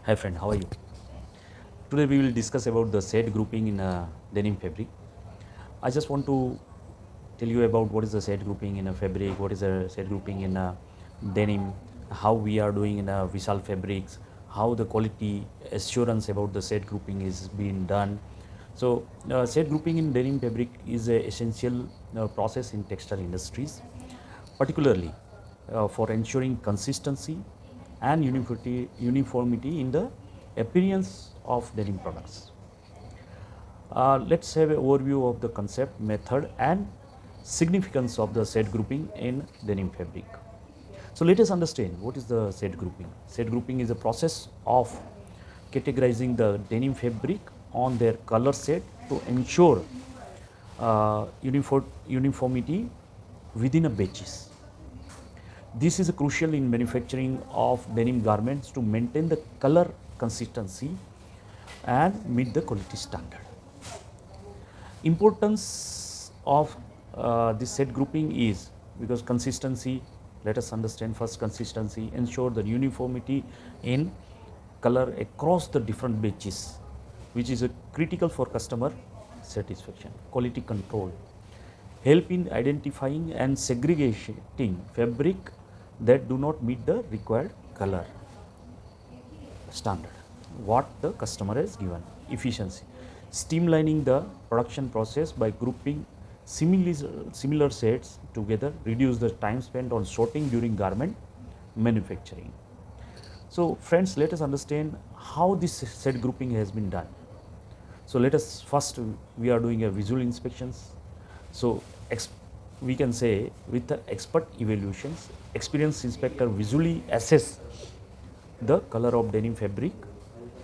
Hi friend, how are you? Today we will discuss about the shade grouping in a denim fabric. I just want to tell you about what is the shade grouping in a fabric, what is the shade grouping in a denim, how we are doing in a Vishal fabrics, how the quality assurance about the shade grouping is being done. So shade grouping in denim fabric is a essential process in textile industries, particularly for ensuring consistency and uniformity in the appearance of denim products. Let's have an overview of the concept, method and significance of the shade grouping in denim fabric. So let us understand what is the shade grouping. Shade grouping is a process of categorizing the denim fabric on their color set to ensure uniformity within a batches. This is crucial in manufacturing of denim garments to maintain the color consistency and meet the quality standard. Importance of this set grouping is because consistency, let us understand first consistency, ensure the uniformity in color across the different batches, which is critical for customer satisfaction. Quality control, help in identifying and segregating fabric that do not meet the required color standard what the customer has given. Efficiency, streamlining the production process by grouping similar sets together, reduce the time spent on sorting during garment manufacturing. So friends, let us understand how this set grouping has been done. So let us first, we are doing a visual inspections. So we can say with the expert evaluations, experienced inspector visually assess the color of denim fabric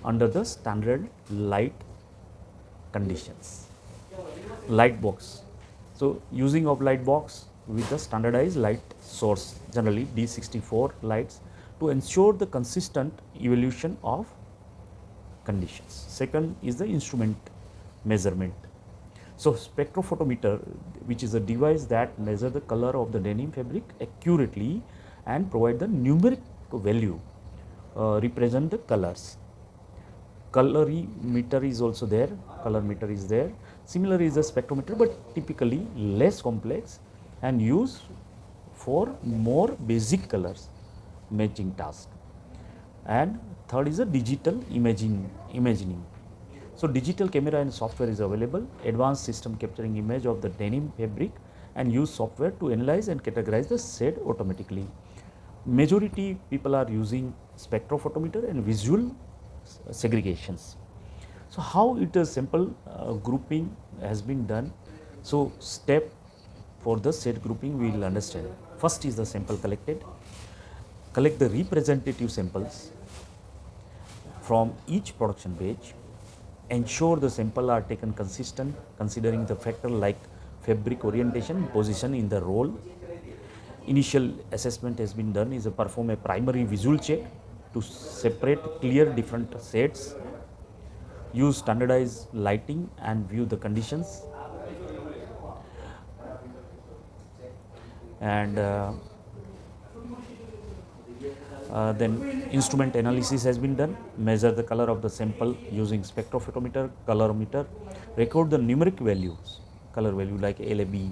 under the standard light conditions. Light box. So using of light box with the standardized light source, generally D64 lights, to ensure the consistent evolution of conditions. Second is the instrument measurement. So spectrophotometer, which is a device that measures the color of the denim fabric accurately and provide the numeric value represent the colors. Colorimeter is also there, color meter is there. Similar is a spectrometer, but typically less complex and used for more basic colors matching task. And third is a digital imagining. So digital camera and software is available, advanced system capturing image of the denim fabric and use software to analyze and categorize the shade automatically. Majority people are using spectrophotometer and visual segregations. So how it is simple grouping has been done. So step for the set grouping we will understand. First is the sample collected. Collect the representative samples from each production batch. Ensure the sample are taken consistent considering the factor like fabric orientation, position in the roll. Initial assessment has been done is to perform a primary visual check to separate clear different sets, use standardized lighting and view the conditions, and then instrument analysis has been done, measure the color of the sample using spectrophotometer, colorimeter, record the numeric values, color value like LAB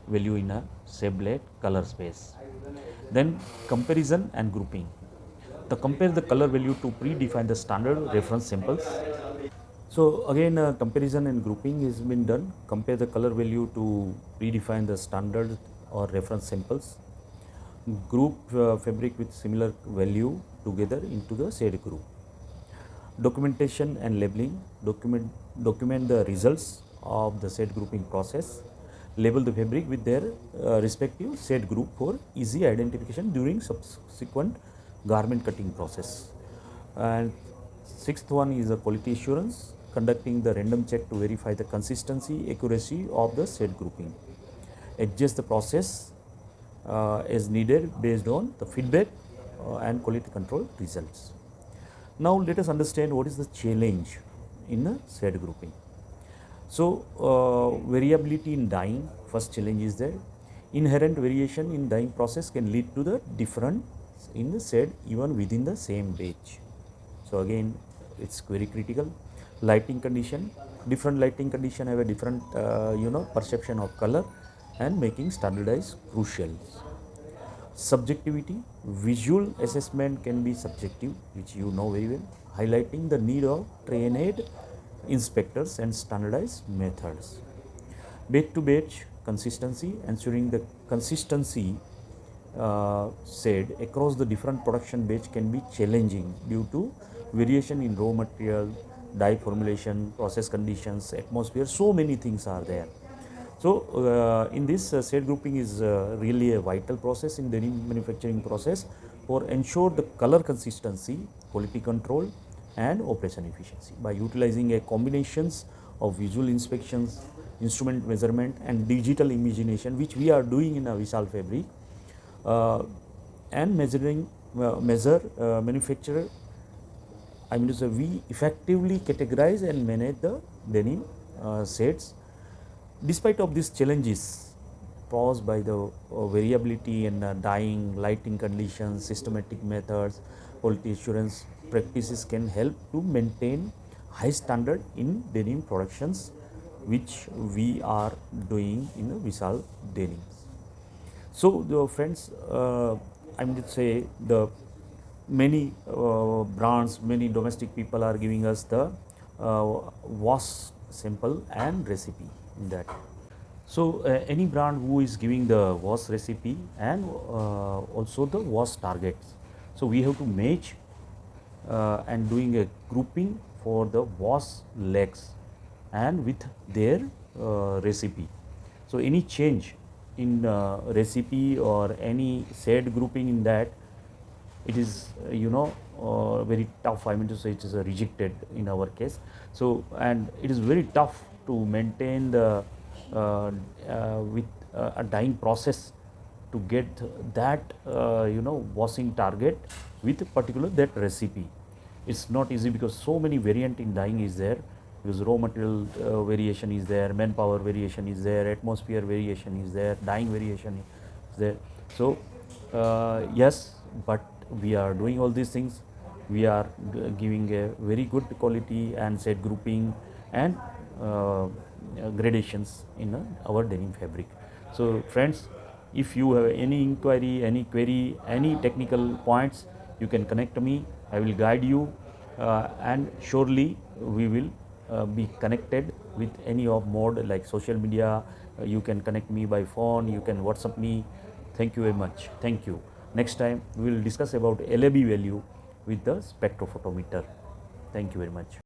value in a sublet color space. Then comparison and grouping. To compare the color value to predefine the standard reference samples. So again comparison and grouping has been done. Compare the color value to predefine the standard or reference samples. Group fabric with similar value together into the shade group. Documentation and labeling. Document the results of the shade grouping process. Label the fabric with their respective shade group for easy identification during subsequent garment cutting process. And sixth one is a quality assurance, conducting the random check to verify the consistency, accuracy of the shade grouping. Adjust the process as needed based on the feedback and quality control results. Now let us understand what is the challenge in the shade grouping. So variability in dyeing, first challenge is there. Inherent variation in dyeing process can lead to the difference in the shade even within the same batch. So again, it's very critical. Lighting condition, different lighting condition have a different perception of color, and making standardized crucial. Subjectivity, visual assessment can be subjective, which you know very well, highlighting the need of trained inspectors and standardized methods. Batch to batch consistency, ensuring the consistency said across the different production batch can be challenging due to variation in raw material, dye formulation, process conditions, atmosphere. So many things are there. So in this shade grouping is really a vital process in denim manufacturing process for ensure the color consistency, quality control, and operation efficiency by utilizing a combinations of visual inspections, instrument measurement, and digital imagination, which we are doing in a Vishal fabric, uh, and measure manufacturer. I mean to say, we effectively categorize and manage the denim sets. Despite of these challenges posed by the variability in dyeing, lighting conditions, systematic methods, quality assurance practices can help to maintain high standard in denim productions, which we are doing in the Vishal Denims. So, the friends, I mean to say, the many brands, many domestic people are giving us the wash sample and recipe in that. So, any brand who is giving the wash recipe and also the wash targets. So, we have to match and doing a grouping for the wash legs and with their recipe. So, any change in recipe or any said grouping in that, it is very tough. I mean to say, it is rejected in our case. So, and it is very tough to maintain the with a dyeing process to get that washing target with a particular that recipe. It's not easy because so many variant in dyeing is there, because raw material variation is there, manpower variation is there, atmosphere variation is there, dyeing variation is there. So yes, but we are doing all these things. We are giving a very good quality and set grouping and gradations in our denim fabric. So friends, if you have any inquiry, any query, any technical points, you can connect to me. I will guide you, and surely we will be connected with any of mode like social media. You can connect me by phone, you can WhatsApp me. Thank you very much. Thank you. Next time we will discuss about LAB value with the spectrophotometer. Thank you very much.